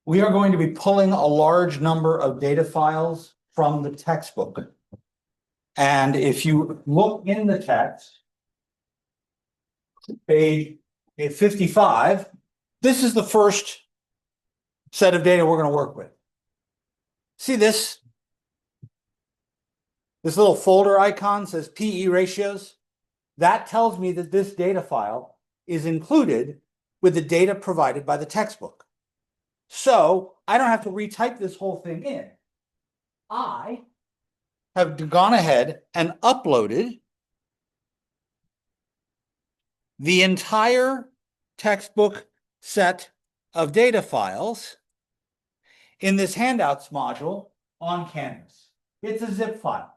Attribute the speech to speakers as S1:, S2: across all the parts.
S1: We are going to be pulling a large number of data files from the textbook. And if you look in the text, page 55, this is the first set of data we're going to work with. See this? This little folder icon says PE ratios. That tells me that this data file is included with the data provided by the textbook. So I don't have to retype this whole thing in. I have gone ahead and uploaded the entire textbook set of data files in this handouts module on Canvas. It's a zip file.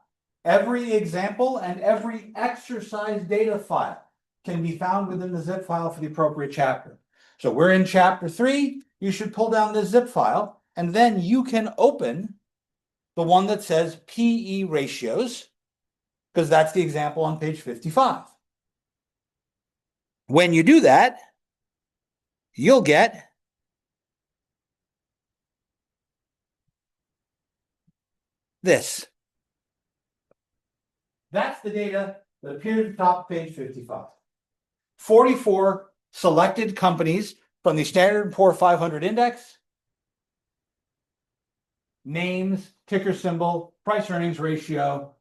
S1: Every example and every exercise data file can be found within the zip file for the appropriate chapter. So we're in chapter 3. You should pull down this zip file, and then you can open the one that says PE ratios, because that's the example on page 55. When you do that, you'll get this. That's the data that appears at the top of page 55. 44 selected companies from the Standard & Poor's 500 index. Names, ticker symbol, price earnings ratio,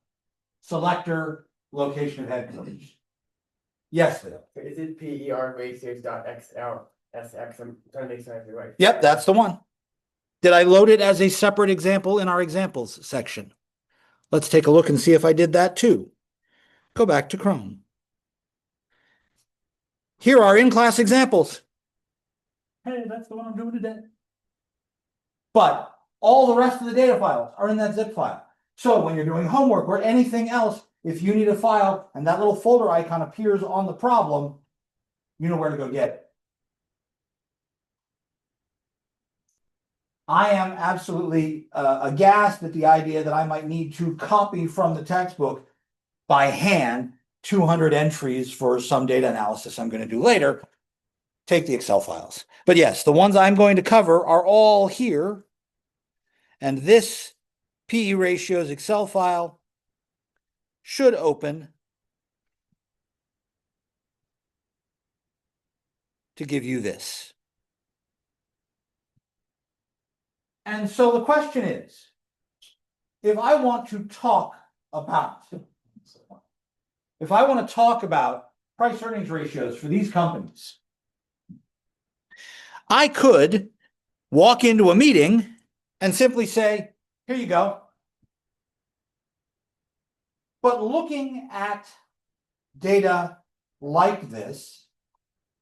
S1: selector, location of headquarters. Yes, Leo.
S2: Is it PER ratios.XLSX? I'm trying to make sure I have it right.
S1: Yep, that's the one. Did I load it as a separate example in our examples section? Let's take a look and see if I did that too. Go back to Chrome. Here are in-class examples. Hey, that's the one I'm doing today. But all the rest of the data files are in that zip file. So when you're doing homework or anything else, if you need a file and that little folder icon appears on the problem, you know where to go get it. I am absolutely aghast at the idea that I might need to copy from the textbook by hand 200 entries for some data analysis I'm going to do later. Take the Excel files. But yes, the ones I'm going to cover are all here. And this PE ratios Excel file should open to give you this. And so the question is, if I want to talk about price earnings ratios for these companies, I could walk into a meeting and simply say, here you go. But looking at data like this,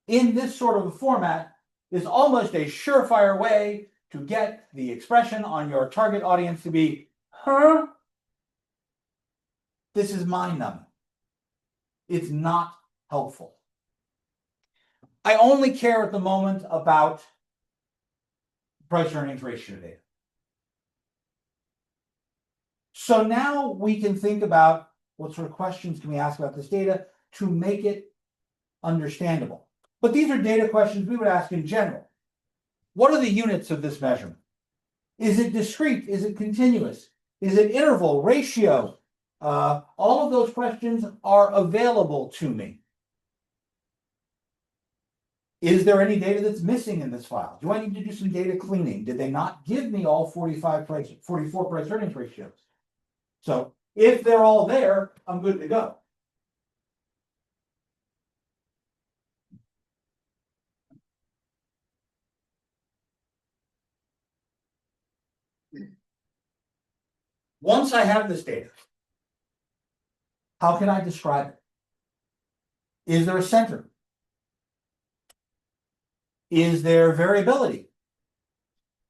S1: in this sort of a format, is almost a surefire way to get the expression on your target audience to be, huh? This is mind-numbing. It's not helpful. I only care at the moment about price earnings ratio data. So now we can think about what sort of questions can we ask about this data to make it understandable. But these are data questions we would ask in general. What are the units of this measurement? Is it discrete? Is it continuous? Is it interval, ratio? All of those questions are available to me. Is there any data that's missing in this file? Do I need to do some data cleaning? Did they not give me all 44 price earnings ratios? So if they're all there, I'm good to go. Once I have this data, how can I describe it? Is there a center? Is there variability?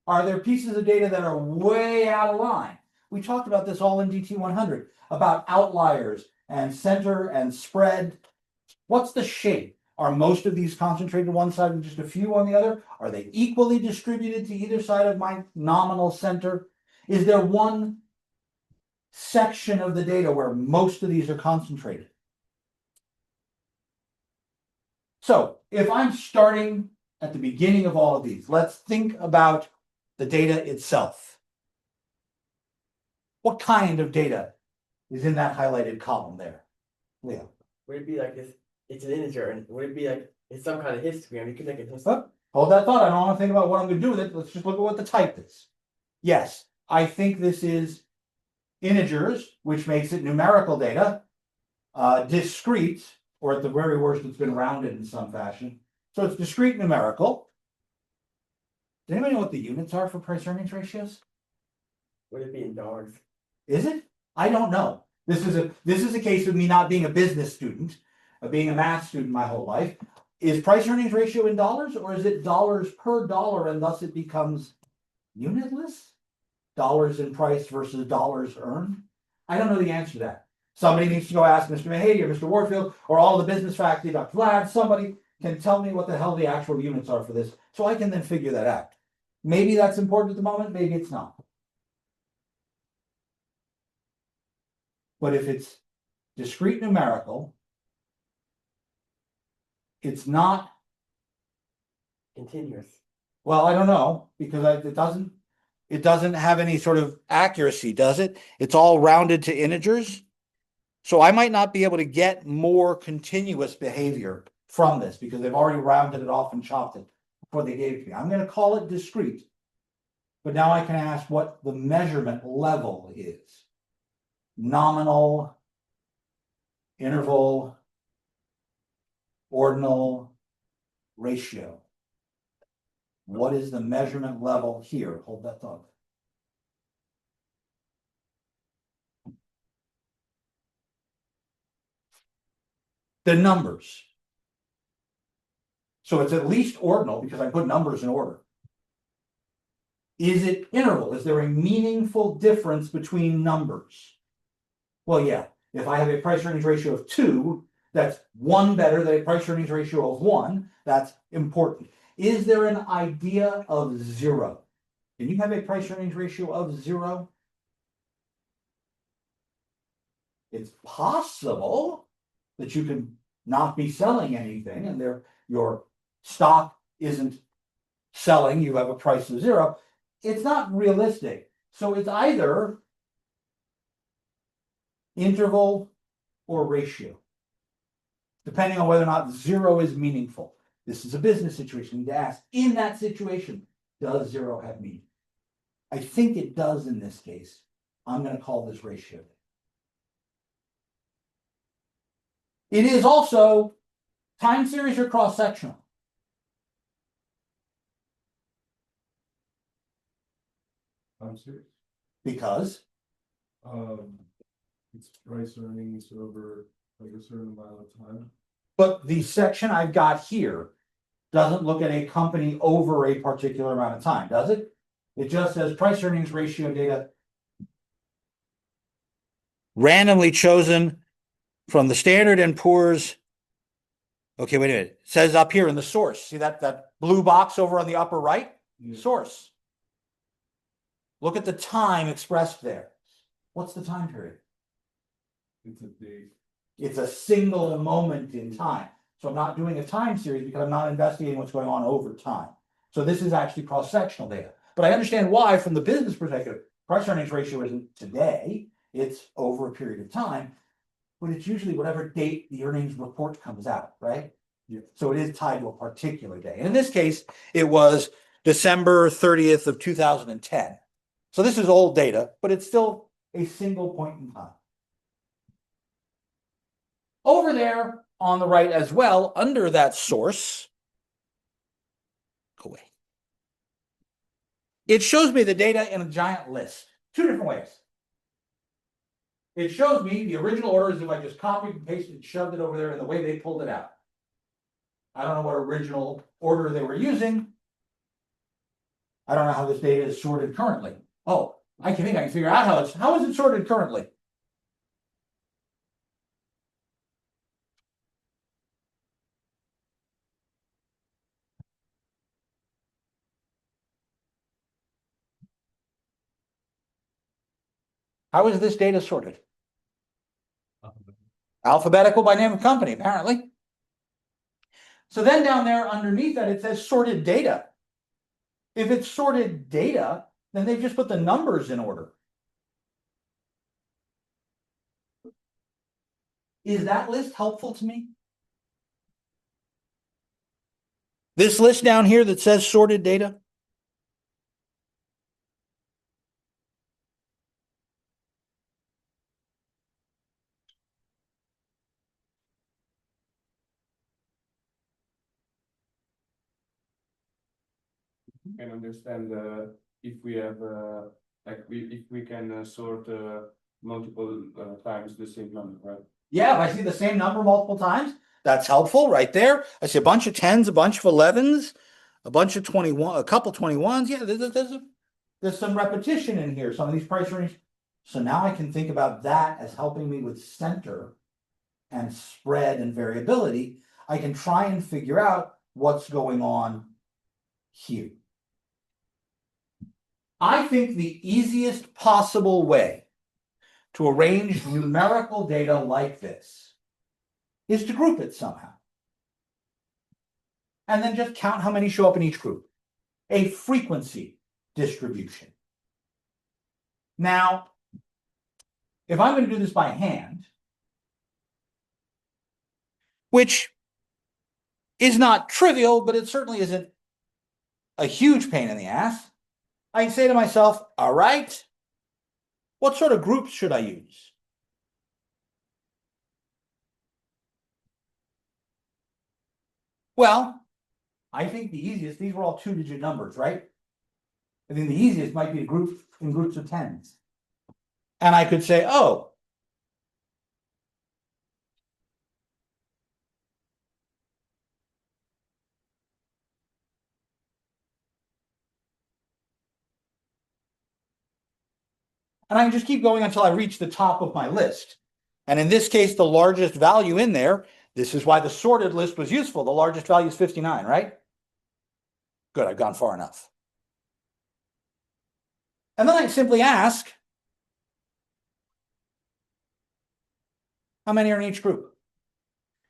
S1: Are there pieces of data that are way out of line? We talked about this all in DT 100, about outliers and center and spread. What's the shape? Are most of these concentrated on one side and just a few on the other? Are they equally distributed to either side of my nominal center? Is there one section of the data where most of these are concentrated? So if I'm starting at the beginning of all of these, let's think about the data itself. What kind of data is in that highlighted column there? Leo.
S2: Would it be like this? It's an integer, and would it be like it's some kind of history? I mean, you could make it history.
S1: Oh, hold that thought. I don't want to think about what I'm going to do with it. Let's just look at what the type is. Yes, I think this is integers, which makes it numerical data, discrete, or at the very worst, it's been rounded in some fashion. So it's discrete numerical. Does anybody know what the units are for price earnings ratios?
S2: Would it be in dollars?
S1: Is it? I don't know. This is a case of me not being a business student, of being a math student my whole life. Is price earnings ratio in dollars, or is it dollars per dollar, and thus it becomes unitless? Dollars in price versus dollars earned? I don't know the answer to that. Somebody needs to go ask Mr. Mahady or Mr. Warfield or all the business faculty, Dr. Vlad, somebody can tell me what the hell the actual units are for this, so I can then figure that out. Maybe that's important at the moment, maybe it's not. But if it's discrete numerical, it's not,
S2: Continuous.
S1: well, I don't know, because it doesn't have any sort of accuracy, does it? It's all rounded to integers. So I might not be able to get more continuous behavior from this because they've already rounded it off and chopped it before they gave it to me. I'm going to call it discrete. But now I can ask what the measurement level is. Nominal, interval, ordinal, ratio. What is the measurement level here? Hold that thought. The numbers. So it's at least ordinal because I put numbers in order. Is it interval? Is there a meaningful difference between numbers? Well, yeah. If I have a price earnings ratio of 2, that's 1 better than a price earnings ratio of 1. That's important. Is there an idea of 0? Can you have a price earnings ratio of 0? It's possible that you can not be selling anything and your stock isn't selling, you have a price of 0. It's not realistic. So it's either interval or ratio, depending on whether or not 0 is meaningful. This is a business situation. You need to ask, in that situation, does 0 have meaning? I think it does in this case. I'm going to call this ratio. It is also time series or cross-sectional.
S3: I'm serious.
S1: Because
S3: It's price earnings over like a certain amount of time.
S1: but the section I've got here doesn't look at a company over a particular amount of time, does it? It just says price earnings ratio data randomly chosen from the Standard and Poor's. Okay, wait a minute. It says up here in the source. See that blue box over on the upper right?
S3: Yeah.
S1: Source. Look at the time expressed there. What's the time period?
S3: It's a date.
S1: It's a single moment in time. So I'm not doing a time series because I'm not investigating what's going on over time. So this is actually cross-sectional data. But I understand why, from the business perspective, price earnings ratio isn't today, it's over a period of time, but it's usually whatever date the earnings report comes out, right?
S3: Yeah.
S1: So it is tied to a particular day. And in this case, it was December 30th of 2010. So this is old data, but it's still a single point in time. Over there on the right as well, under that source, go away. It shows me the data in a giant list, 2 different ways. It shows me the original order as if I just copied and pasted and shoved it over there and the way they pulled it out. I don't know what original order they were using. I don't know how this data is sorted currently. Oh, I can figure out how is it sorted currently? How is this data sorted? Alphabetical by name of company, apparently. So then down there underneath that, it says sorted data. If it's sorted data, then they've just put the numbers in order. Is that list helpful to me? This list down here that says sorted data?
S3: Can understand if we have if we can sort multiple times the same number, right?
S1: Yeah, if I see the same number multiple times, that's helpful right there. I see a bunch of 10s, a bunch of 11s, a bunch of 21, a couple 21s. Yeah, there's some repetition in here, some of these price ranges. So now I can think about that as helping me with center and spread and variability. I can try and figure out what's going on here. I think the easiest possible way to arrange numerical data like this is to group it somehow. And then just count how many show up in each group. A frequency distribution. Now, if I'm going to do this by hand, which is not trivial, but it certainly isn't a huge pain in the ass, I can say to myself, all right, what sort of groups should I use? Well, I think the easiest, these were all 2-digit numbers, right? I think the easiest might be to group in groups of 10s. And I could say, oh, and I can just keep going until I reach the top of my list. And in this case, the largest value in there, this is why the sorted list was useful. The largest value is 59, right? Good, I've gone far enough. And then I simply ask, how many are in each group?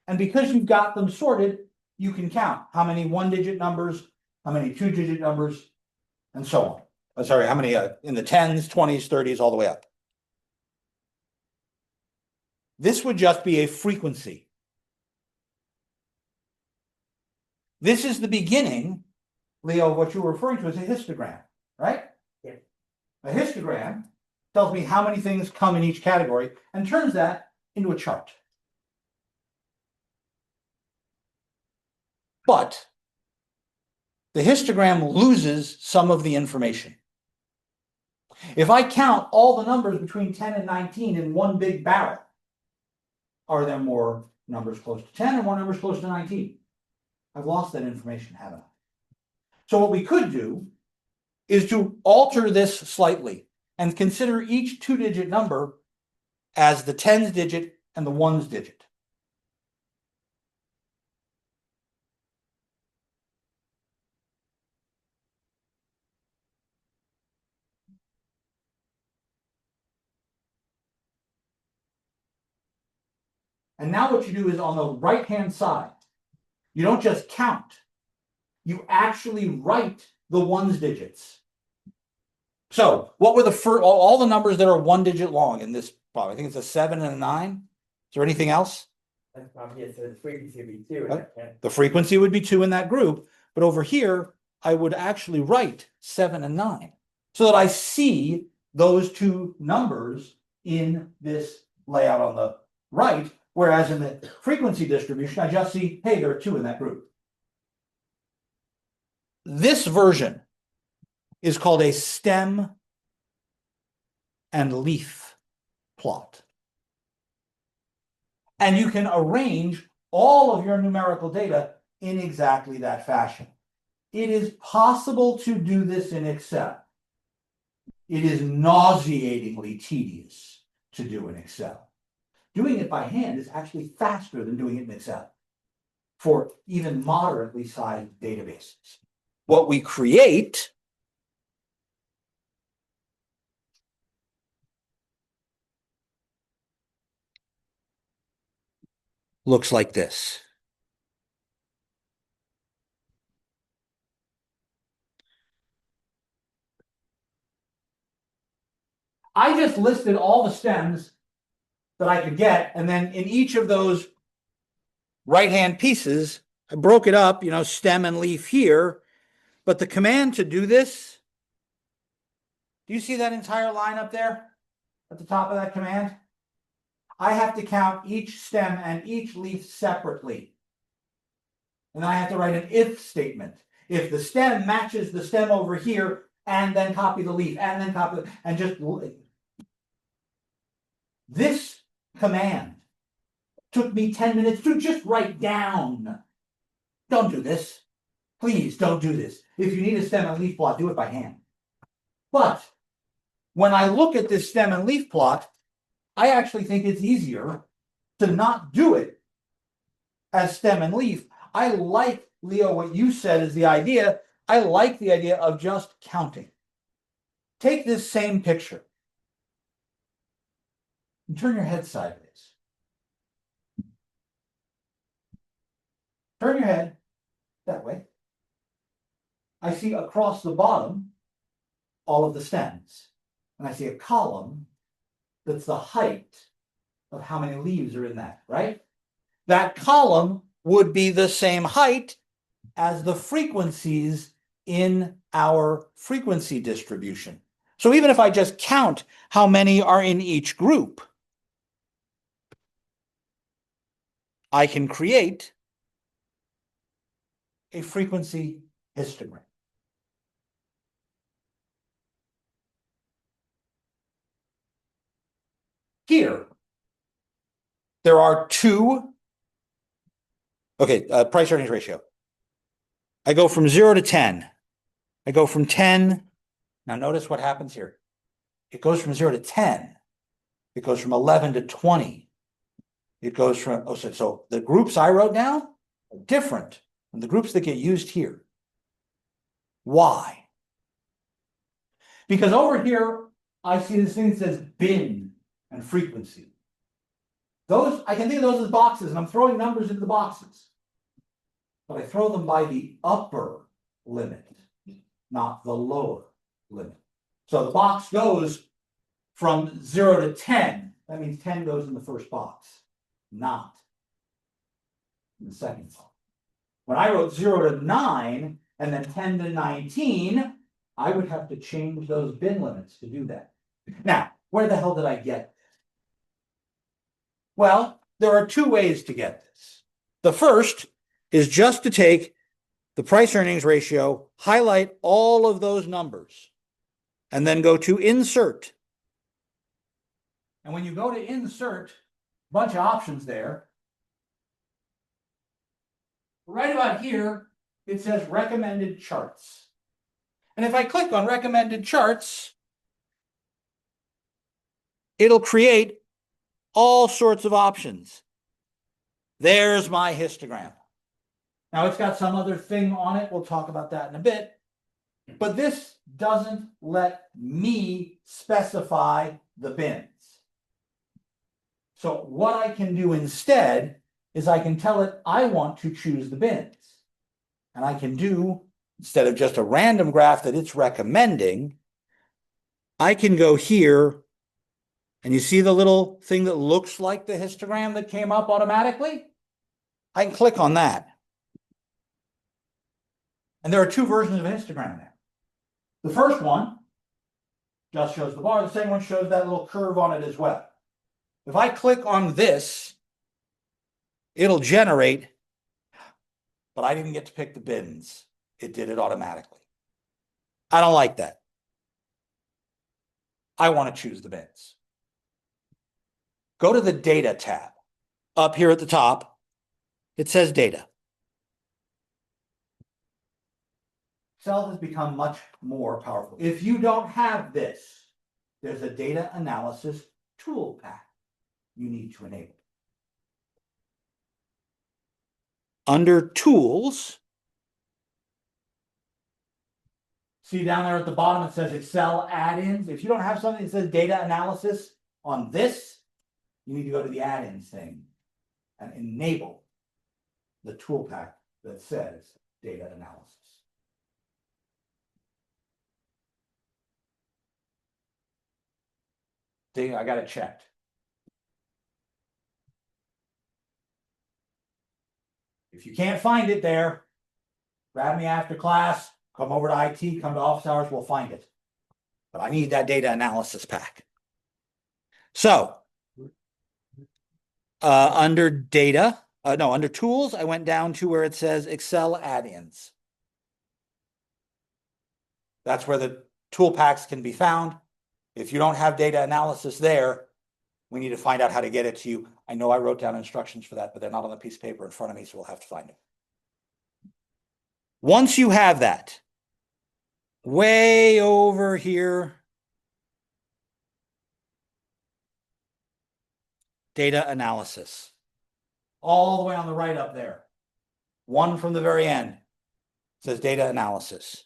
S1: And because you've got them sorted, you can count how many 1-digit numbers, how many 2-digit numbers, and so on. Sorry, how many in the 10s, 20s, 30s, all the way up. This would just be a frequency. This is the beginning, Leo, of what you were referring to as a histogram, right?
S2: Yeah.
S1: A histogram tells me how many things come in each category and turns that into a chart. But the histogram loses some of the information. If I count all the numbers between 10 and 19 in one big barrel, are there more numbers close to 10 or more numbers close to 19? I've lost that information, haven't I? So what we could do is to alter this slightly and consider each 2-digit number as the 10s digit and the 1s digit. And now what you do is on the right-hand side, you don't just count, you actually write the 1s digits. So what were the first, all the numbers that are 1-digit long in this problem? I think it's a 7 and a 9. Is there anything else?
S2: That's probably it, so the frequency would be 2.
S1: Okay. The frequency would be 2 in that group, but over here, I would actually write 7 and 9 so that I see those two numbers in this layout on the right, whereas in the frequency distribution, I just see, hey, there are 2 in that group. This version is called a stem and leaf plot. And you can arrange all of your numerical data in exactly that fashion. It is possible to do this in Excel. It is nauseatingly tedious to do in Excel. Doing it by hand is actually faster than doing it in Excel for even moderately sized databases. What we create looks like this. I just listed all the stems that I could get, and then in each of those right-hand pieces, I broke it up, stem and leaf here, but the command to do this, do you see that entire line up there at the top of that command? I have to count each stem and each leaf separately. And then I have to write an if statement. If the stem matches the stem over here, and then copy the leaf, and then copy, and just this command took me 10 minutes to just write down. Don't do this. Please don't do this. If you need a stem and leaf plot, do it by hand. But when I look at this stem and leaf plot, I actually think it's easier to not do it as stem and leaf. I like, Leo, what you said is the idea. I like the idea of just counting. Take this same picture and turn your head sideways. Turn your head that way. I see across the bottom all of the stems. And I see a column that's the height of how many leaves are in that, right? That column would be the same height as the frequencies in our frequency distribution. So even if I just count how many are in each group, I can create a frequency histogram. Here, there are two, price earnings ratio. I go from 0 to 10. I go from 10. Now notice what happens here. It goes from 0 to 10. It goes from 11 to 20. It goes from, so the groups I wrote down are different from the groups that get used here. Why? Because over here, I see this thing that says bin and frequency. Those, I can think of those as boxes, and I'm throwing numbers into the boxes. But I throw them by the upper limit, not the lower limit. So the box goes from 0 to 10. That means 10 goes in the first box, not in the second box. When I wrote 0 to 9 and then 10 to 19, I would have to change those bin limits to do that. Now, where the hell did I get this? Well, there are two ways to get this. The first is just to take the price earnings ratio, highlight all of those numbers, and then go to insert. And when you go to insert, a bunch of options there. Right about here, it says recommended charts. And if I click on recommended charts, it'll create all sorts of options. There's my histogram. Now it's got some other thing on it. We'll talk about that in a bit. But this doesn't let me specify the bins. So what I can do instead is I can tell it I want to choose the bins. And I can do, instead of just a random graph that it's recommending, I can go here, and you see the little thing that looks like the histogram that came up automatically? I can click on that. And there are two versions of a histogram there. The first one just shows the bar. The second one shows that little curve on it as well. If I click on this, it'll generate, but I didn't get to pick the bins. It did it automatically. I don't like that. I want to choose the bins. Go to the Data tab. Up here at the top, it says Data. Excel has become much more powerful. If you don't have this, there's a data analysis tool pack you need to enable. Under Tools, see down there at the bottom, it says Excel add-ins. If you don't have something that says data analysis on this, you need to go to the add-ins thing and enable the tool pack that says data analysis. See, I got it checked. If you can't find it there, grab me after class, come over to IT, come to office hours, we'll find it. But I need that data analysis pack. So, under data, under tools, I went down to where it says Excel add-ins. That's where the tool packs can be found. If you don't have data analysis there, we need to find out how to get it to you. I know I wrote down instructions for that, but they're not on the piece of paper in front of me, so we'll have to find it. Once you have that, way over here, data analysis, all the way on the right up there, one from the very end says data analysis.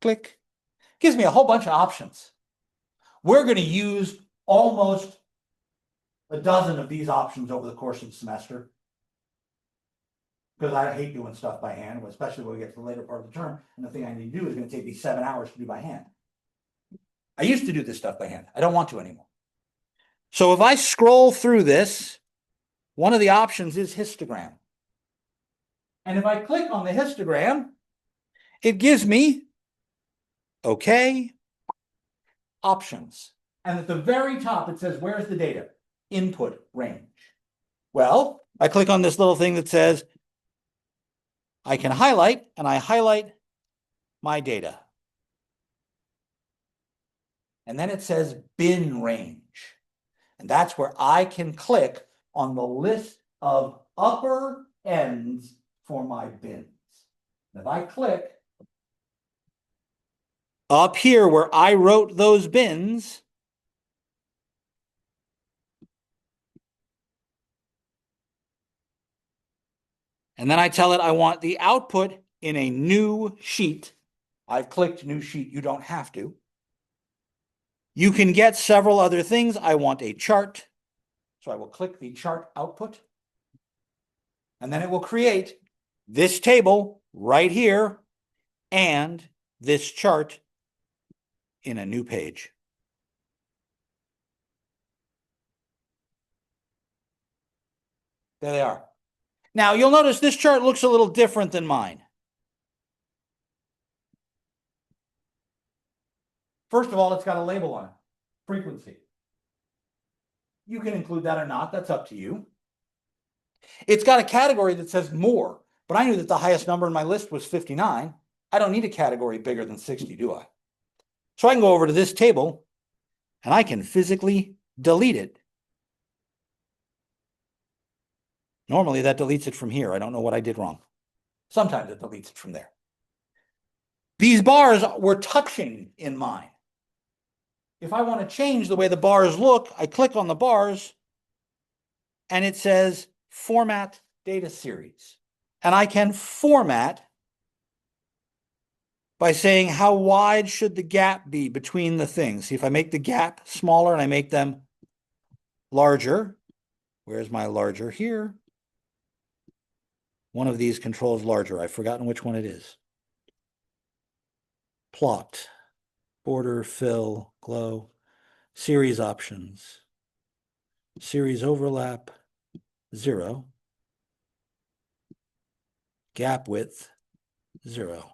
S1: Click. Gives me a whole bunch of options. We're going to use almost a dozen of these options over the course of the semester, because I hate doing stuff by hand, especially when we get to the later part of the term. And the thing I need to do is going to take me 7 hours to do by hand. I used to do this stuff by hand. I don't want to anymore. So if I scroll through this, one of the options is histogram. And if I click on the histogram, it gives me, okay, options. And at the very top, it says, where's the data? Input range. Well, I click on this little thing that says, I can highlight, and I highlight my data. And then it says bin range. And that's where I can click on the list of upper ends for my bins. And if I click up here where I wrote those bins, and then I tell it I want the output in a new sheet. I've clicked new sheet. You don't have to. You can get several other things. I want a chart. So I will click the chart output. And then it will create this table right here and this chart in a new page. There they are. Now you'll notice this chart looks a little different than mine. First of all, it's got a label on it, frequency. You can include that or not, that's up to you. It's got a category that says more, but I knew that the highest number in my list was 59. I don't need a category bigger than 60, do I? So I can go over to this table and I can physically delete it. Normally that deletes it from here. I don't know what I did wrong. Sometimes it deletes it from there. These bars were touching in mine. If I want to change the way the bars look, I click on the bars and it says format data series. And I can format by saying how wide should the gap be between the things. See, if I make the gap smaller and I make them larger, where's my larger here? One of these controls larger. I've forgotten which one it is. Plot, border, fill, glow, series options, series overlap, 0, gap width, 0.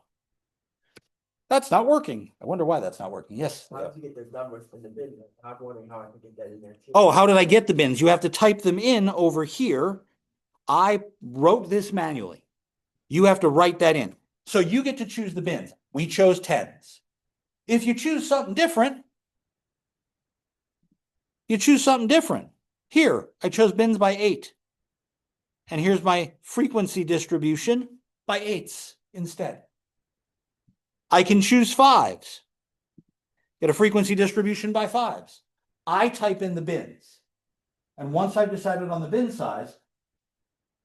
S1: That's not working. I wonder why that's not working. Yes.
S2: How did you get those numbers in the bin? I'm wondering how I can get that in there too.
S1: Oh, how did I get the bins? You have to type them in over here. I wrote this manually. You have to write that in. So you get to choose the bins. We chose 10s. If you choose something different, you choose something different. Here, I chose bins by 8. And here's my frequency distribution by 8s instead. I can choose 5s. Get a frequency distribution by 5s. I type in the bins. And once I've decided on the bin size,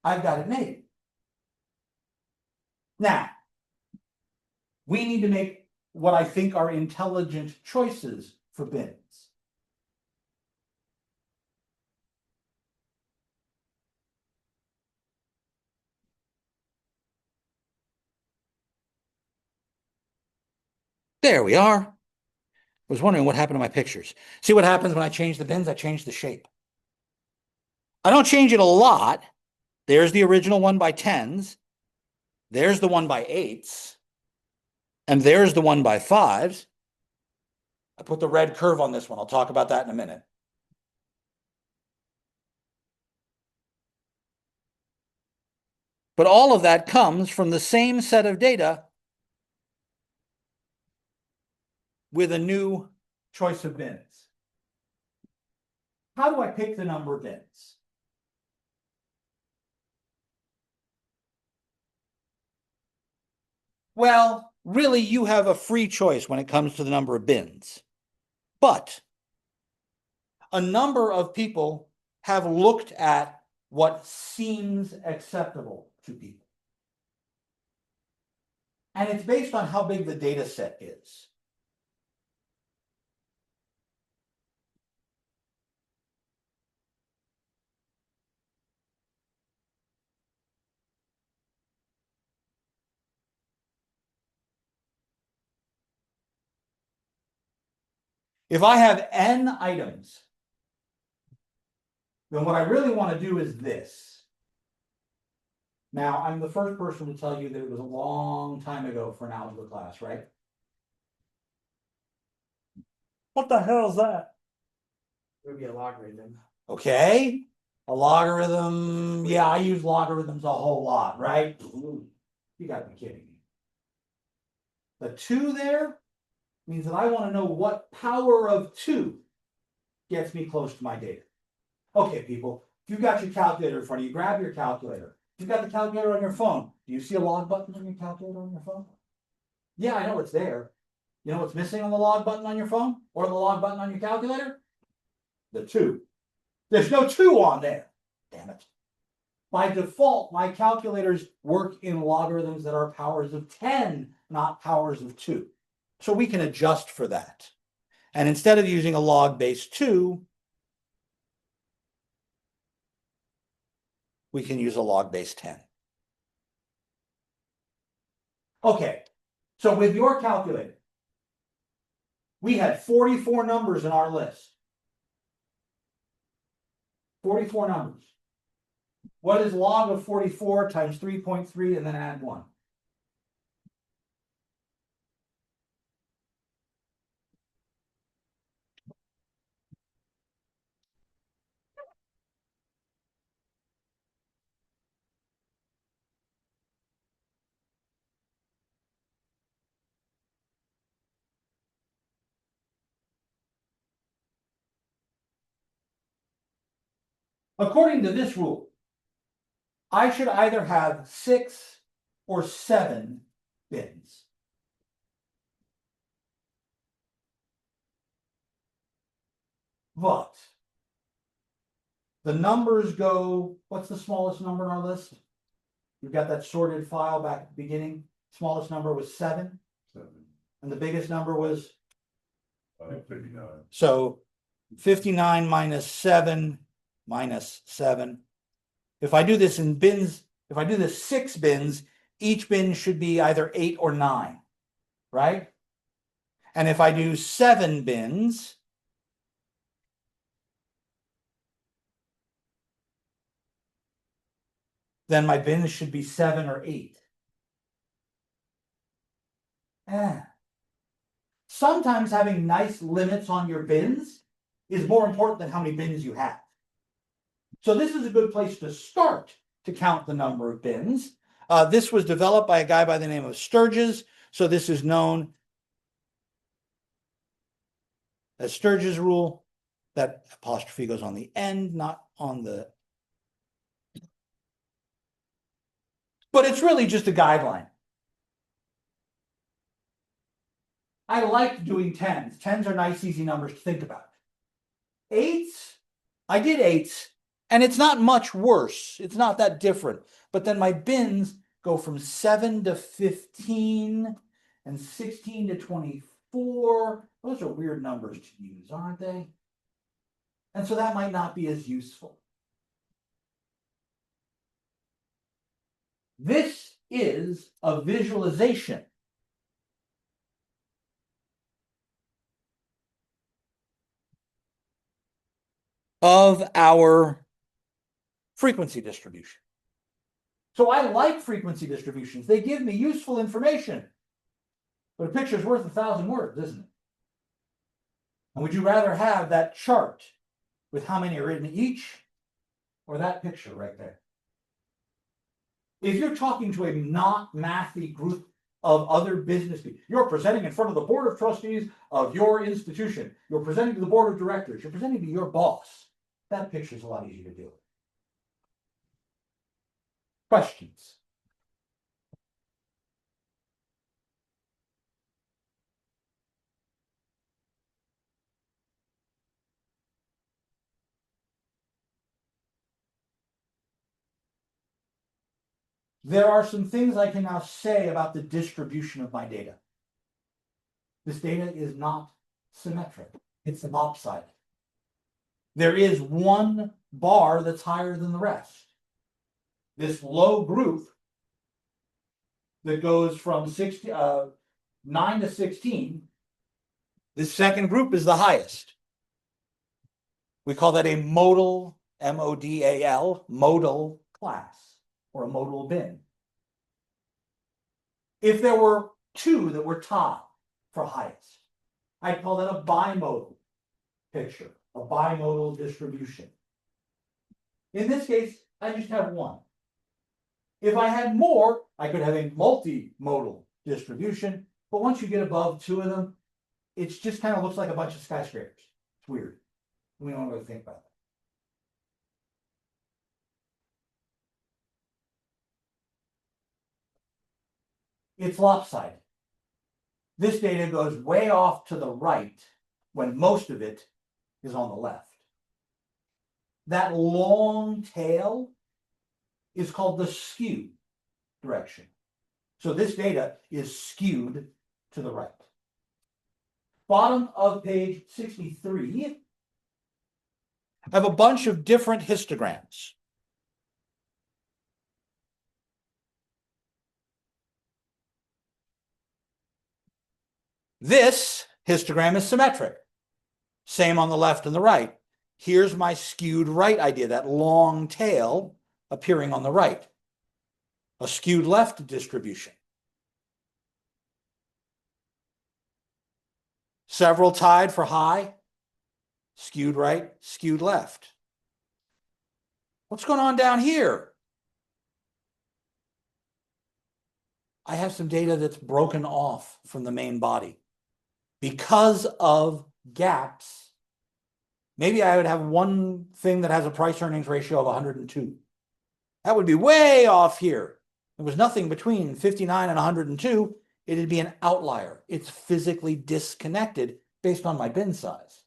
S1: I've got it made. Now, we need to make what I think are intelligent choices for bins. There we are. was wondering what happened to my pictures. See what happens when I change the bins? I change the shape. I don't change it a lot. There's the original one by 10s. There's the one by 8s. And there's the one by 5s. I put the red curve on this one. I'll talk about that in a minute. But all of that comes from the same set of data with a new choice of bins. How do I pick the number of bins? Well, really, you have a free choice when it comes to the number of bins. But a number of people have looked at what seems acceptable to people. And it's based on how big the data set is. If I have n items, then what I really want to do is this. Now, I'm the first person to tell you that it was a long time ago for an algebra class, right? What the hell is that?
S2: It would be a logarithm.
S1: Okay, a logarithm. Yeah, I use logarithms a whole lot, right? You gotta be kidding me. The 2 there means that I want to know what power of 2 gets me close to my data. Okay, people, if you've got your calculator in front of you, grab your calculator. If you've got the calculator on your phone, do you see a log button on your calculator on your phone? Yeah, I know it's there. You know what's missing on the log button on your phone or the log button on your calculator? The 2. There's no 2 on there. Damn it. By default, my calculators work in logarithms that are powers of 10, not powers of 2. So we can adjust for that. And instead of using a log base 2, we can use a log base 10. Okay, so with your calculator, we had 44 numbers in our list. 44 numbers. What is log of 44 times 3.3 and then add 1? According to this rule, I should either have 6 or 7 bins. But the numbers go, what's the smallest number in our list? You've got that sorted file back at the beginning. Smallest number was 7.
S3: 7.
S1: And the biggest number was?
S3: 59.
S1: So 59 minus 7 minus 7. If I do this in bins, if I do this 6 bins, each bin should be either 8 or 9, right? And if I do 7 bins, then my bins should be 7 or 8. Sometimes having nice limits on your bins is more important than how many bins you have. So this is a good place to start to count the number of bins. This was developed by a guy by the name of Sturges. So this is known as Sturges' rule. That apostrophe goes on the end, not on the... But it's really just a guideline. I like doing 10s. 10s are nice, easy numbers to think about. 8s, I did 8s, and it's not much worse. It's not that different. But then my bins go from 7 to 15 and 16 to 24. Those are weird numbers to use, aren't they? And so that might not be as useful. This is a visualization of our frequency distribution. So I like frequency distributions. They give me useful information. But a picture's worth 1,000 words, isn't it? And would you rather have that chart with how many are in each, or that picture right there? If you're talking to a not mathy group of other business people, you're presenting in front of the board of trustees of your institution, you're presenting to the board of directors, you're presenting to your boss, that picture's a lot easier to deal with. Questions? There are some things I can now say about the distribution of my data. This data is not symmetric. It's lopsided. There is one bar that's higher than the rest. This low group that goes from 9 to 16, this second group is the highest. We call that a modal, M-O-D-A-L, modal class, or a modal bin. If there were two that were tied for highest, I'd call that a bimodal picture, a bimodal distribution. In this case, I just have one. If I had more, I could have a multimodal distribution, but once you get above two of them, it just kind of looks like a bunch of skyscrapers. It's weird. We don't really think about that. It's lopsided. This data goes way off to the right when most of it is on the left. That long tail is called the skew direction. So this data is skewed to the right. Bottom of page 63, I have a bunch of different histograms. This histogram is symmetric. Same on the left and the right. Here's my skewed right idea, that long tail appearing on the right. A skewed left distribution. Several tied for high, skewed right, skewed left. What's going on down here? I have some data that's broken off from the main body because of gaps. Maybe I would have one thing that has a price earnings ratio of 102. That would be way off here. There was nothing between 59 and 102. It'd be an outlier. It's physically disconnected based on my bin size.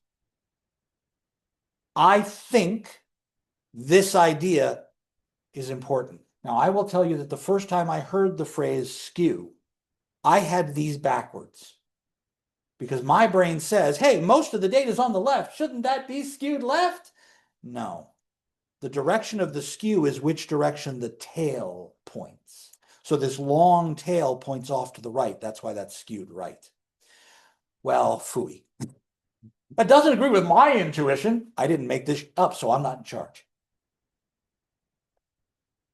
S1: I think this idea is important. Now, I will tell you that the first time I heard the phrase skew, I had these backwards. Because my brain says, hey, most of the data is on the left. Shouldn't that be skewed left? No. The direction of the skew is which direction the tail points. So this long tail points off to the right. That's why that's skewed right. Well, phooey. That doesn't agree with my intuition. I didn't make this up, so I'm not in charge.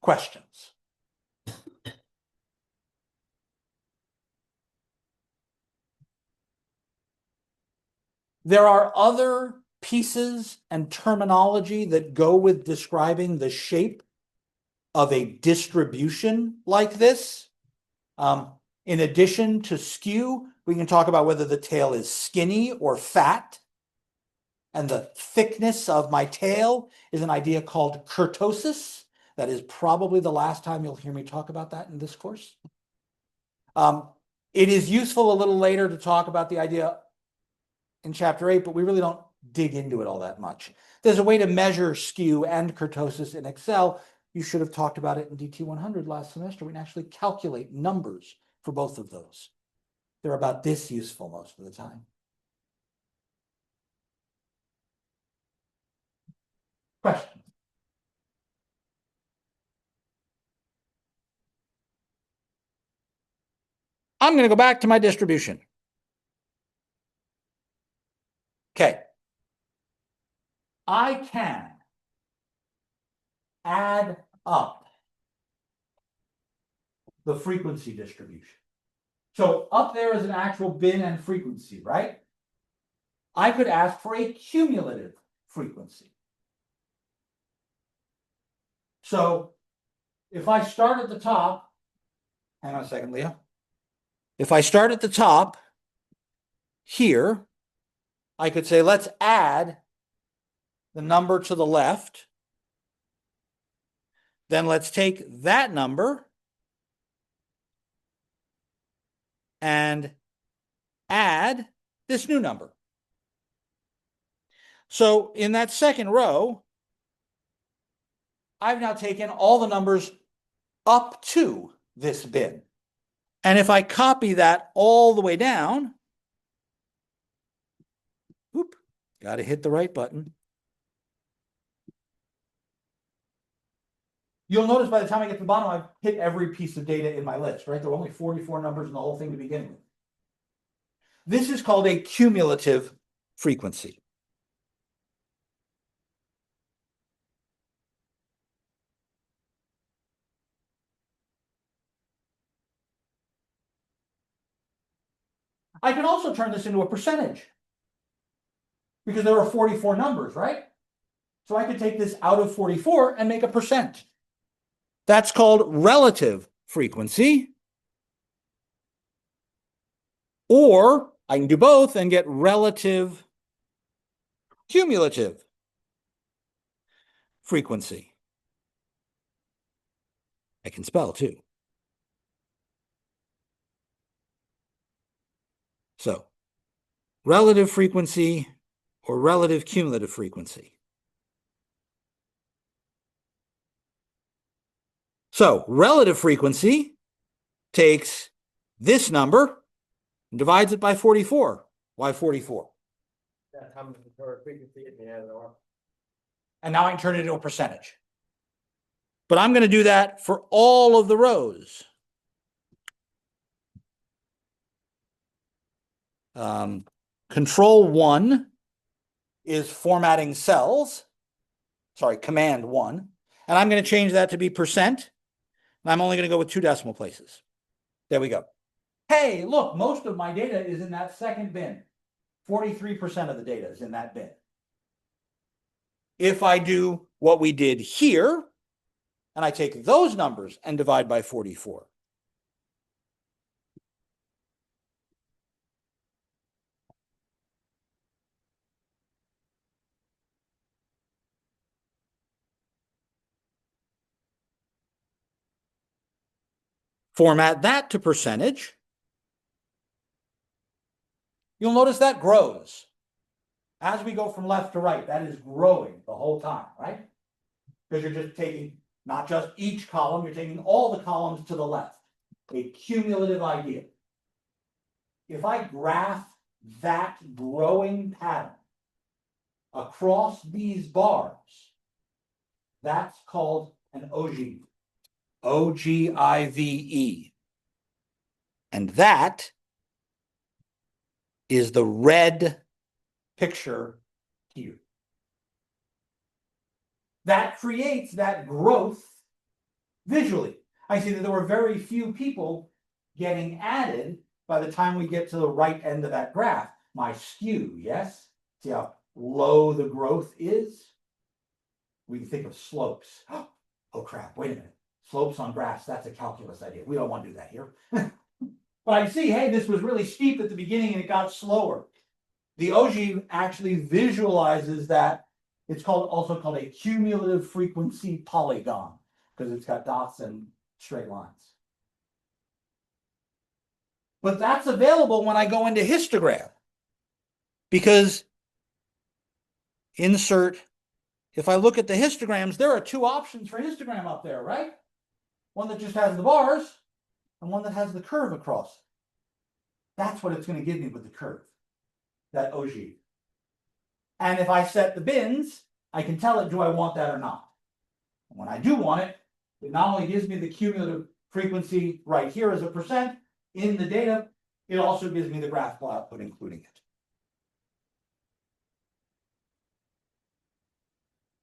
S1: Questions? There are other pieces and terminology that go with describing the shape of a distribution like this. In addition to skew, we can talk about whether the tail is skinny or fat. And the thickness of my tail is an idea called kurtosis. That is probably the last time you'll hear me talk about that in this course. It is useful a little later to talk about the idea in chapter 8, but we really don't dig into it all that much. There's a way to measure skew and kurtosis in Excel. You should have talked about it in DT 100 last semester. We can actually calculate numbers for both of those. They're about this useful most of the time. Questions? I'm going to go back to my distribution. Okay. I can add up the frequency distribution. So up there is an actual bin and frequency, right? I could ask for a cumulative frequency. So if I start at the top, hang on a second, Leah. If I start at the top here, I could say, let's add the number to the left. Then let's take that number and add this new number. So in that second row, I've now taken all the numbers up to this bin. And if I copy that all the way down, whoop, got to hit the right button. You'll notice by the time I get to the bottom, I've hit every piece of data in my list, right? There were only 44 numbers in the whole thing to begin with. This is called a cumulative frequency. I can also turn this into a percentage because there are 44 numbers, right? So I could take this out of 44 and make a percent. That's called relative frequency. Or I can do both and get relative cumulative frequency. I can spell too. So relative frequency or relative cumulative frequency. So relative frequency takes this number and divides it by 44. Why 44?
S2: That's how much the frequency is, yeah,
S1: And now I can turn it into a percentage. But I'm going to do that for all of the rows. Control 1 is formatting cells. Sorry, command 1. And I'm going to change that to be percent. And I'm only going to go with 2 decimal places. There we go. Hey, look, most of my data is in that second bin. 43% of the data is in that bin. If I do what we did here, and I take those numbers and divide by 44, format that to percentage, you'll notice that grows. As we go from left to right, that is growing the whole time, right? Because you're just taking not just each column, you're taking all the columns to the left. A cumulative idea. If I graph that growing pattern across these bars, that's called an ogive. O-G-I-V-E. And that is the red picture here. That creates that growth visually. I see that there were very few people getting added by the time we get to the right end of that graph. My skew, yes? See how low the growth is? We can think of slopes. Oh crap, wait a minute. Slopes on graphs, that's a calculus idea. We don't want to do that here. But I see, hey, this was really steep at the beginning and it got slower. The ogive actually visualizes that. It's also called a cumulative frequency polygon because it's got dots and straight lines. But that's available when I go into histogram because insert, if I look at the histograms, there are 2 options for histogram up there, right? One that just has the bars and one that has the curve across. That's what it's going to give me with the curve, that ogive. And if I set the bins, I can tell it, do I want that or not? And when I do want it, it not only gives me the cumulative frequency right here as a percent in the data, it also gives me the graphical output, including it.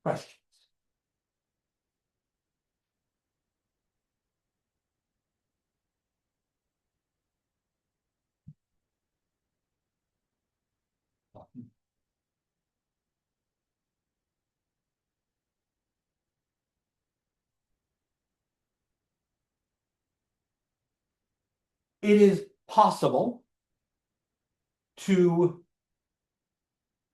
S1: Questions? It is possible to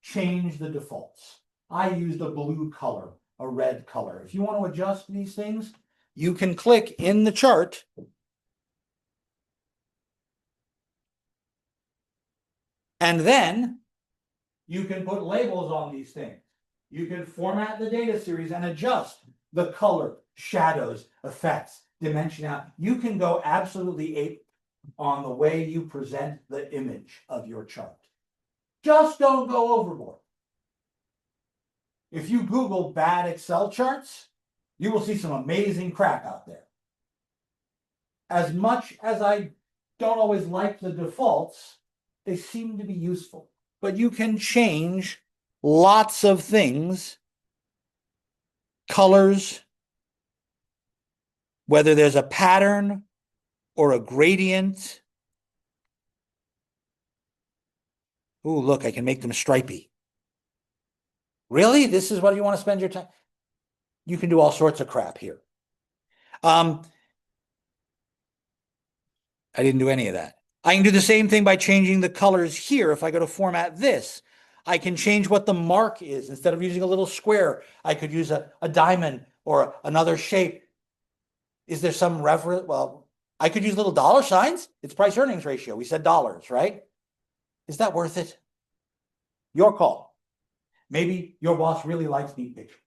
S1: change the defaults. I used a blue color, a red color. If you want to adjust these things, you can click in the chart and then you can put labels on these things. You can format the data series and adjust the color, shadows, effects, dimensionality. You can go absolutely ape on the way you present the image of your chart. Just don't go overboard. If you Google bad Excel charts, you will see some amazing crap out there. As much as I don't always like the defaults, they seem to be useful. But you can change lots of things, colors, whether there's a pattern or a gradient. Ooh, look, I can make them stripy. Really? This is what you want to spend your time? You can do all sorts of crap here. I didn't do any of that. I can do the same thing by changing the colors here. If I go to format this, I can change what the mark is. Instead of using a little square, I could use a diamond or another shape. Is there some reference? Well, I could use little dollar signs. It's price earnings ratio. We said dollars, right? Is that worth it? Your call. Maybe your boss really likes neat pictures.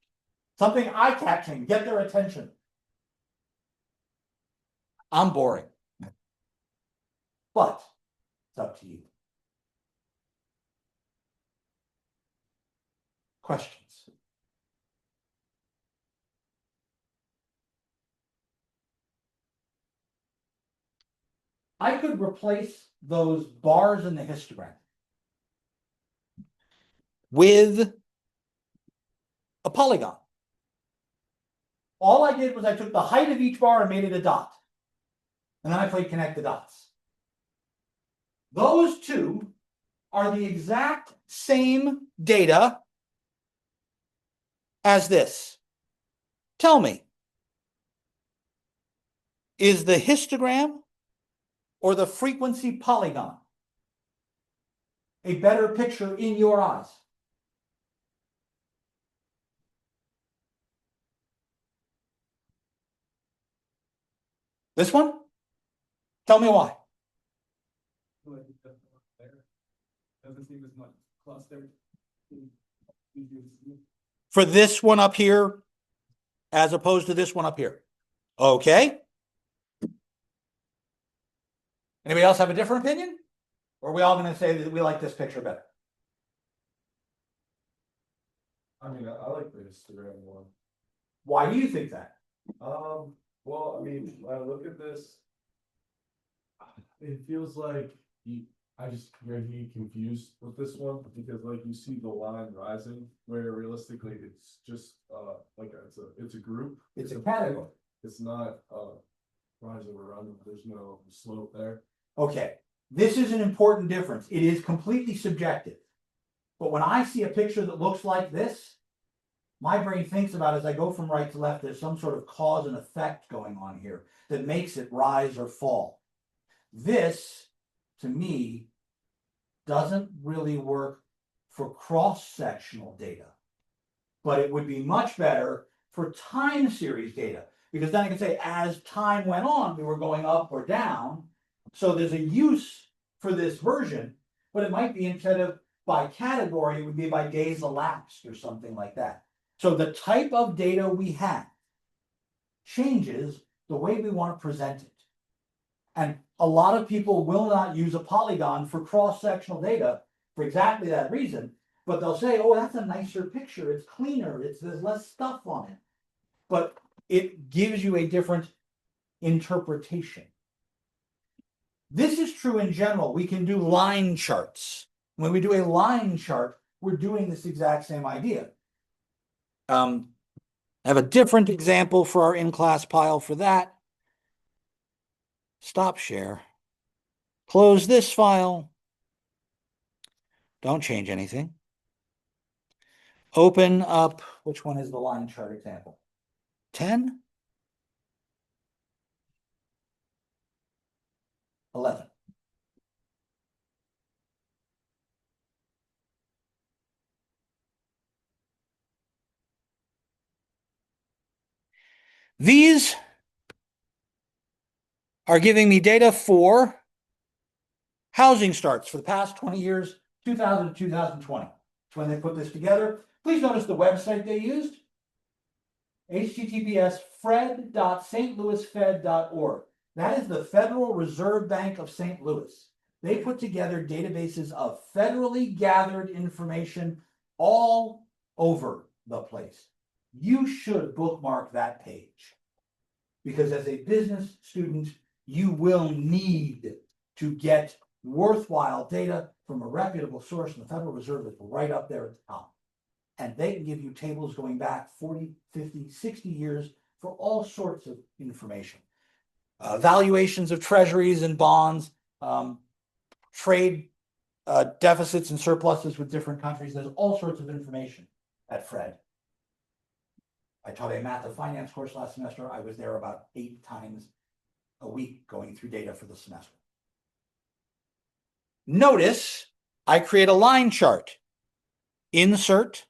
S1: Something eye-catching, get their attention. I'm boring. But it's up to you. Questions? I could replace those bars in the histogram with a polygon. All I did was I took the height of each bar and made it a dot. And then I played connect the dots. Those two are the exact same data as this. Tell me, is the histogram or the frequency polygon a better picture in your eyes? This one? Tell me why.
S3: Doesn't seem as much clustered.
S1: For this one up here, as opposed to this one up here. Okay. Anybody else have a different opinion? Or are we all going to say that we like this picture better?
S4: I mean, I like the Instagram one.
S1: Why do you think that?
S4: Well, I mean, when I look at this, it feels like I just get confused with this one because like you see the line rising where realistically it's just like it's a group.
S1: It's a category.
S4: It's not rise over run. There's no slope there.
S1: Okay, this is an important difference. It is completely subjective. But when I see a picture that looks like this, my brain thinks about as I go from right to left, there's some sort of cause and effect going on here that makes it rise or fall. This, to me, doesn't really work for cross-sectional data, but it would be much better for time series data, because then I can say as time went on, we were going up or down. So there's a use for this version, but it might be instead of by category, it would be by days elapsed or something like that. So the type of data we have changes the way we want to present it. And a lot of people will not use a polygon for cross-sectional data for exactly that reason, but they'll say, oh, that's a nicer picture, it's cleaner, there's less stuff on it. But it gives you a different interpretation. This is true in general. We can do line charts. When we do a line chart, we're doing this exact same idea. I have a different example for our in-class pile for that. Stop share. Close this file. Don't change anything. Open up, which one is the line chart example? 10? 11. These are giving me data for housing starts for the past 20 years, 2000 to 2020. It's when they put this together. Please notice the website they used. https://fred.stlouisfed.org. That is the Federal Reserve Bank of St. Louis. They put together databases of federally gathered information all over the place. You should bookmark that page because as a business student, you will need to get worthwhile data from a reputable source, and the Federal Reserve is right up there at the top. And they can give you tables going back 40, 50, 60 years for all sorts of information. Valuations of treasuries and bonds, trade deficits and surpluses with different countries. There's all sorts of information at Fred. I taught a math and finance course last semester. I was there about 8 times a week going through data for the semester. Notice I create a line chart. Insert.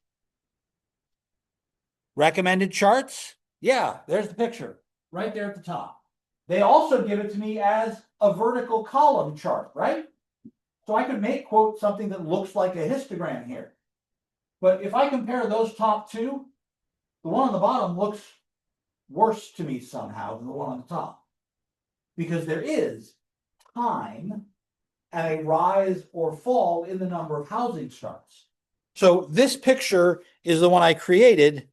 S1: Recommended charts. Yeah, there's the picture right there at the top. They also give it to me as a vertical column chart, right? So I could make, quote, something that looks like a histogram here. But if I compare those top two, the one on the bottom looks worse to me somehow than the one on the top. Because there is time and a rise or fall in the number of housing starts. So this picture is the one I created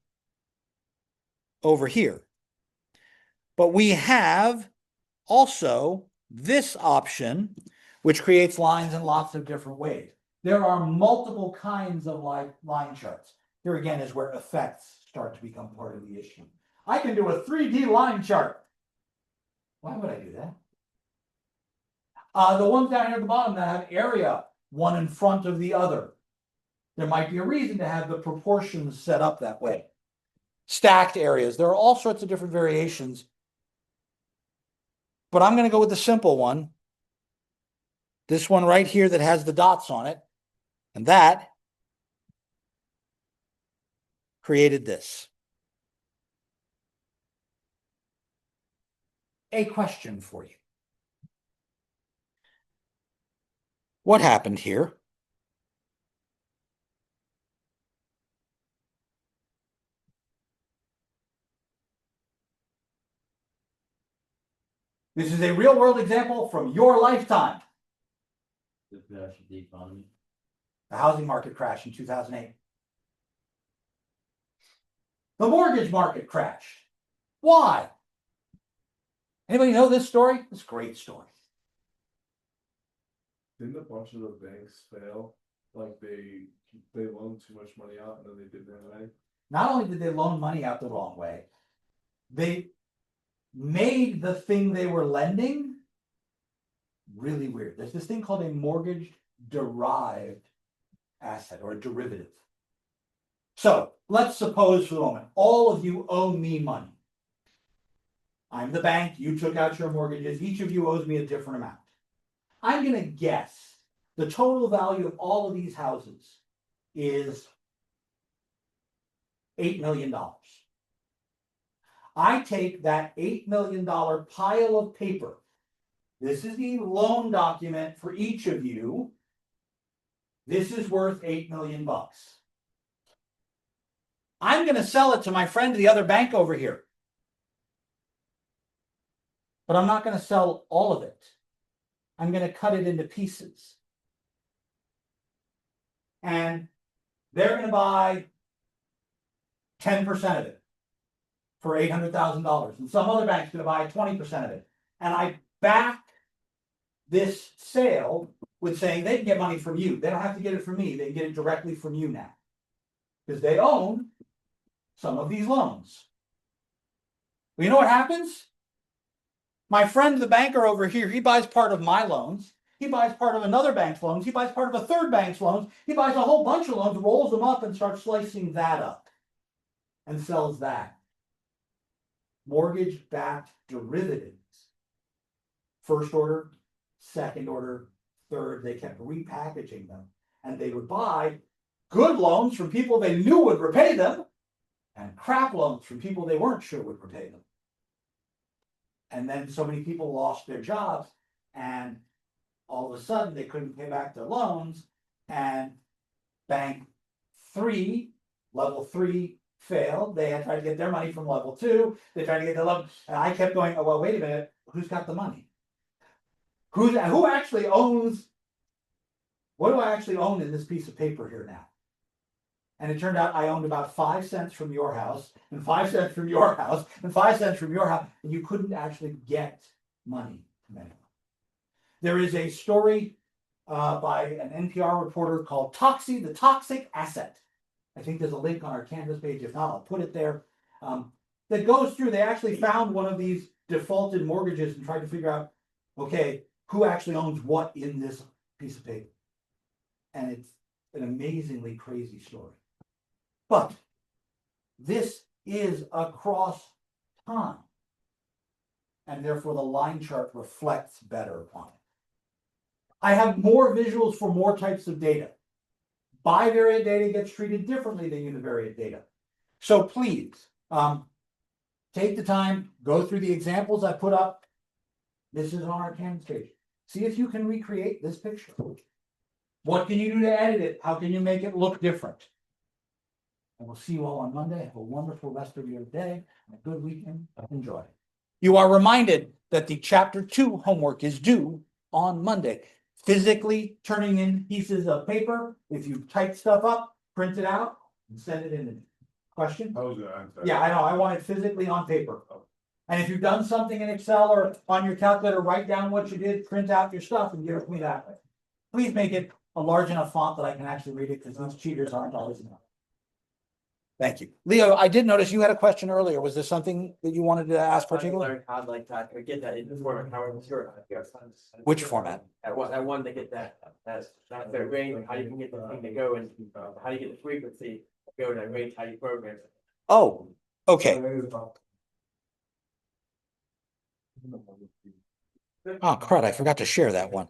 S1: over here. But we have also this option, which creates lines in lots of different ways. There are multiple kinds of line charts. Here again is where effects start to become part of the issue. I can do a 3D line chart. Why would I do that? The ones down here at the bottom that have area, one in front of the other. There might be a reason to have the proportions set up that way. Stacked areas. There are all sorts of different variations. But I'm going to go with the simple one. This one right here that has the dots on it. And that created this. A question for you. What happened here? This is a real world example from your lifetime.
S5: The crash of the economy.
S1: The housing market crashed in 2008. The mortgage market crashed. Why? Anybody know this story? This great story.
S4: Didn't a bunch of the banks fail? Like they loaned too much money out and then they did their way.
S1: Not only did they loan money out the wrong way, they made the thing they were lending really weird. There's this thing called a mortgage derived asset or a derivative. So let's suppose for the moment, all of you owe me money. I'm the bank, you took out your mortgages, each of you owes me a different amount. I'm going to guess the total value of all of these houses is $8 million. I take that $8 million pile of paper. This is the loan document for each of you. This is worth $8 million. I'm going to sell it to my friend, the other bank over here. But I'm not going to sell all of it. I'm going to cut it into pieces. And they're going to buy 10% of it for $800,000. And some other bank's going to buy 20% of it. And I back this sale with saying they can get money from you. They don't have to get it from me. They can get it directly from you now. Because they own some of these loans. Well, you know what happens? My friend, the banker over here, he buys part of my loans. He buys part of another bank's loans. He buys part of a third bank's loans. He buys a whole bunch of loans, rolls them up, and starts slicing that up and sells that. Mortgage-backed derivatives. First order, second order, third, they kept repackaging them. And they would buy good loans from people they knew would repay them, and crap loans from people they weren't sure would repay them. And then so many people lost their jobs, and all of a sudden they couldn't pay back their loans, and bank 3, level 3 failed. They had tried to get their money from level 2. They tried to get the level, and I kept going, oh, well, wait a minute, who's got the money? Who actually owns, what do I actually own in this piece of paper here now? And it turned out I owned about 5 cents from your house, and 5 cents from your house, and 5 cents from your house, and you couldn't actually get money from anyone. There is a story by an NPR reporter called Toxie, the Toxic Asset. I think there's a link on our Canvas page. If not, I'll put it there. That goes through, they actually found one of these defaulted mortgages and tried to figure out, okay, who actually owns what in this piece of paper. And it's an amazingly crazy story. But this is across time. And therefore the line chart reflects better upon it. I have more visuals for more types of data. Bivariate data gets treated differently than univariate data. So please, take the time, go through the examples I put up. This is on our Canvas page. See if you can recreate this picture. What can you do to edit it? How can you make it look different? And we'll see you all on Monday. Have a wonderful rest of your day and a good weekend. Enjoy. You are reminded that the chapter 2 homework is due on Monday. Physically turning in pieces of paper. If you type stuff up, print it out and send it in. Question?
S4: How was it? I'm sorry.
S1: Yeah, I know. I want it physically on paper. And if you've done something in Excel or on your calculator, write down what you did, print out your stuff and give it to me that way. Please make it a large enough font that I can actually read it, because these cheaters aren't always enough. Thank you. Leo, I did notice you had a question earlier. Was there something that you wanted to ask particularly?
S2: Learn how like that, or get that in the format, however sure.
S1: Which format?
S2: I want to get that range, and how you can get the thing to go, and how you get the frequency to go to that range, how you program it.
S1: Oh, okay. Oh, crud, I forgot to share that one.